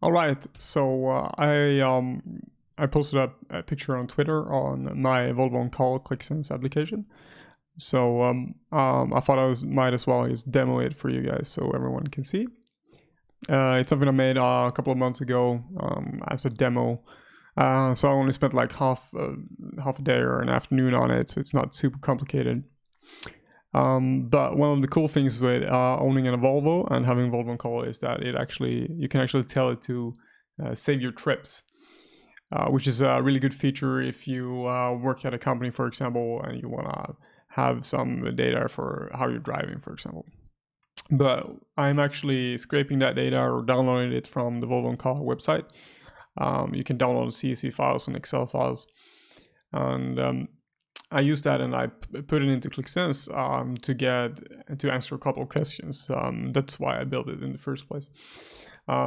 All right, so I posted up a picture on Twitter on my Volvo on Call Qlik Sense application. So I thought might as well just demo it for you guys so everyone can see. It's something I made a couple of months ago as a demo. So I only spent like half a day or an afternoon on it, so it's not super complicated. But one of the cool things with owning a Volvo and having Volvo on Call is that you can actually tell it to save your trips, which is a really good feature if you work at a company, for example, and you want to have some data for how you're driving, for example. But I'm actually scraping that data or downloading it from the Volvo on Call website. You can download CSV files and Excel files, and I use that and I put it into Qlik Sense to answer a couple of questions. That's why I built it in the first place.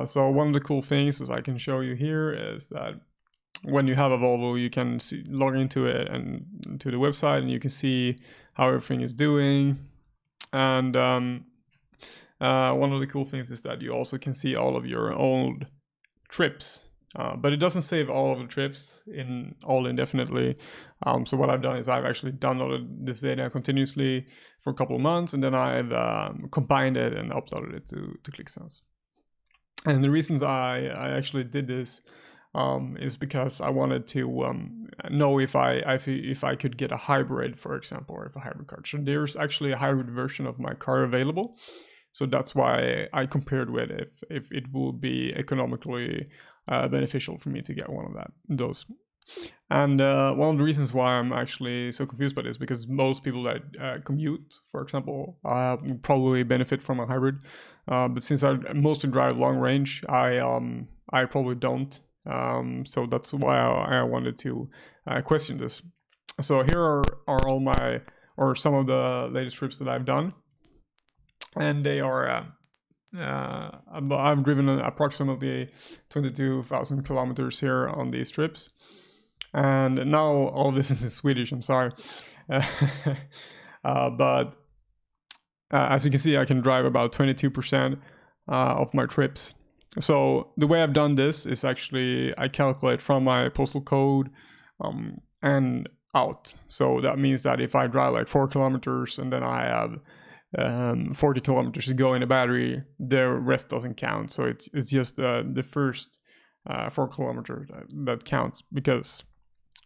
So one of the cool things as I can show you here is that when you have a Volvo, you can log into it and to the website, and you can see how everything is doing. And one of the cool things is that you also can see all of your old trips. But it doesn't save all of the trips indefinitely. So what I've done is I've actually downloaded this data continuously for a couple of months, and then I've combined it and uploaded it to Qlik Sense. And the reasons I actually did this is because I wanted to know if I could get a hybrid, for example, or if a hybrid car. So there's actually a hybrid version of my car available. So that's why I compared with if it would be economically beneficial for me to get one of those. And one of the reasons why I'm actually so confused by this is because most people that commute, for example, probably benefit from a hybrid. But since I mostly drive long range, I probably don't. So that's why I wanted to question this. So here are all some of the latest trips that I've done. And they are, I've driven approximately 22,000 kilometers here on these trips. And now all this is in Swedish, I'm sorry. But as you can see, I can drive about 22% of my trips. So the way I've done this is actually I calculate from my postal code and out. So that means that if I drive like 4 kilometers and then I have 40 kilometers to go in a battery, the rest doesn't count. So it's just the first 4 kilometers that counts, because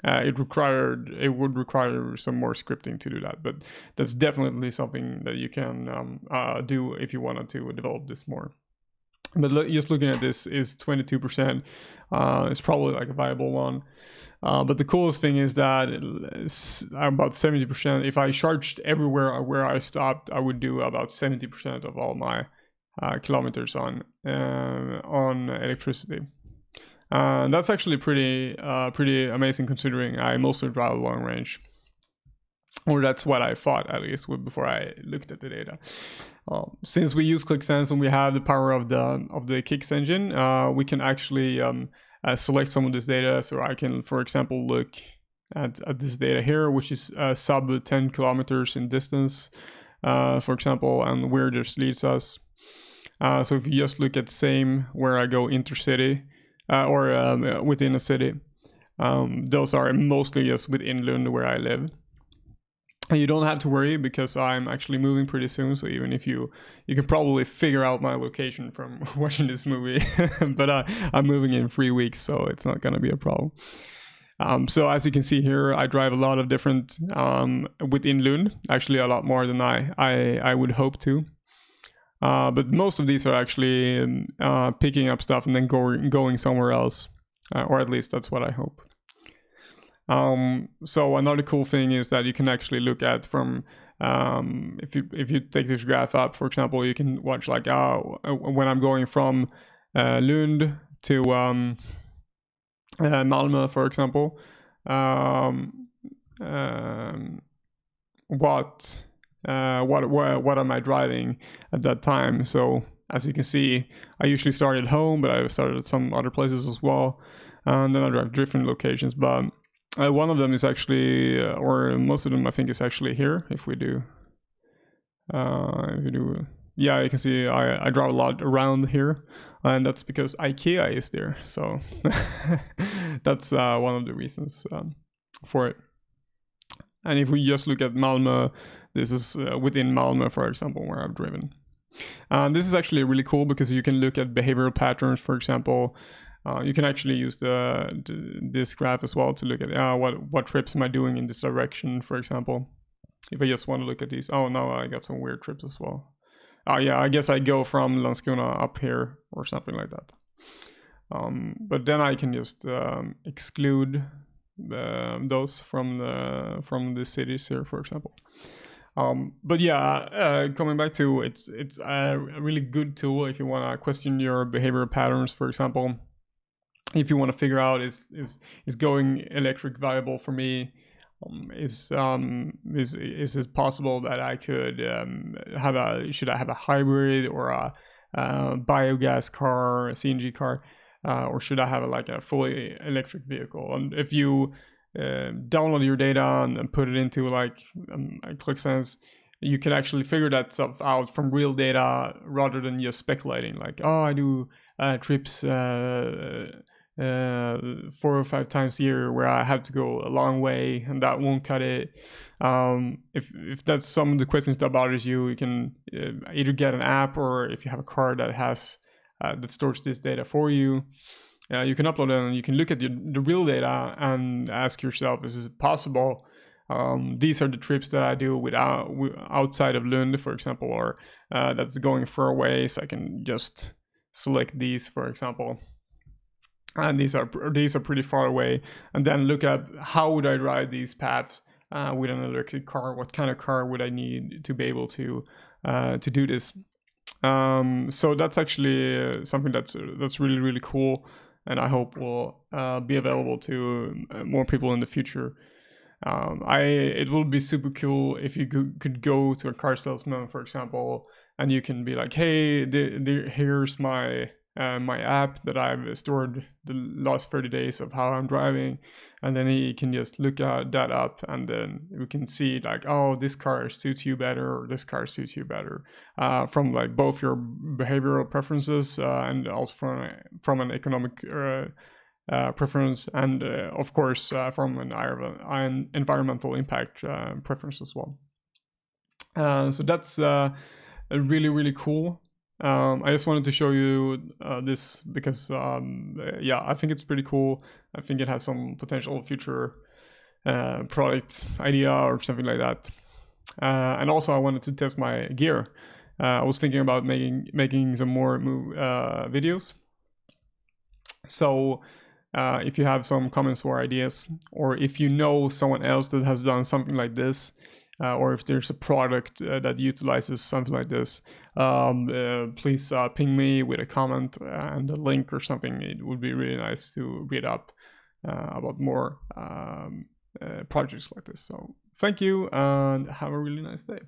it would require some more scripting to do that. But that's definitely something that you can do if you wanted to develop this more. But just looking at this is 22%. It's probably like a viable one. But the coolest thing is that about 70%, if I charged everywhere where I stopped, I would do about 70% of all my kilometers on electricity. That's actually pretty amazing, considering I mostly drive long range. Or that's what I thought, at least, before I looked at the data. Since we use Qlik Sense and we have the power of the Kicks engine, we can actually select some of this data. So I can, for example, look at this data here, which is sub 10 kilometers in distance, for example, and where this leads us. So if you just look at same where I go intercity or within a city, those are mostly just within Lund, where I live. And you don't have to worry, because I'm actually moving pretty soon. So even if you can probably figure out my location from watching this movie, but I'm moving in 3 weeks, so it's not going to be a problem. So as you can see here, I drive a lot of different within Lund, actually a lot more than I would hope to. But most of these are actually picking up stuff and then going somewhere else, or at least that's what I hope. So another cool thing is that you can actually look at from if you take this graph up, for example, you can watch like when I'm going from Lund to Malmö, for example, what am I driving at that time. So as you can see, I usually start at home, but I've started at some other places as well, and then I drive different locations. But one of them is actually, or most of them I think is actually here. If we do yeah, you can see I drive a lot around here, and that's because IKEA is there. So that's one of the reasons for it. And if we just look at Malmö, this is within Malmö, for example, where I've driven. This is actually really cool because you can look at behavioral patterns, for example. You can actually use this graph as well to look at what trips am I doing in this direction, for example. If I just want to look at these, oh no, I got some weird trips as well. Yeah, I guess I go from Landskrona up here or something like that. But then I can just exclude those from the cities here, for example. But yeah, coming back to it's a really good tool if you want to question your behavioral patterns, for example. If you want to figure out is going electric viable for me, is it possible that I could should I have a hybrid or a biogas car, a CNG car, or should I have like a fully electric vehicle? And if you download your data and put it into like Qlik Sense, you can actually figure that stuff out from real data rather than just speculating like, oh, I do trips 4 or 5 times a year where I have to go a long way and that won't cut it. If that's some of the questions that bothers you, you can either get an app, or if you have a car that has that stores this data for you, you can upload it and you can look at the real data and ask yourself, is it possible? These are the trips that I do outside of Lund, for example, or that's going far away, so I can just select these, for example. And these are pretty far away, and then look at how would I ride these paths with an electric car. What kind of car would I need to be able to do this? So that's actually something that's really, really cool, and I hope will be available to more people in the future. It will be super cool if you could go to a car salesman, for example, and you can be like, hey, here's my app that I've stored the last 30 days of how I'm driving, and then he can just look at that up, and then we can see like, oh, this car suits you better, or this car suits you better, from like both your behavioral preferences and also from an economic preference, and of course from an environmental impact preference as well. So that's really, really cool. I just wanted to show you this because yeah, I think it's pretty cool. I think it has some potential future product idea or something like that. And also I wanted to test my gear. I was thinking about making some more videos. So if you have some comments or ideas, or if you know someone else that has done something like this, or if there's a product that utilizes something like this, please ping me with a comment and a link or something. It would be really nice to read up about more projects like this. So thank you and have a really nice day.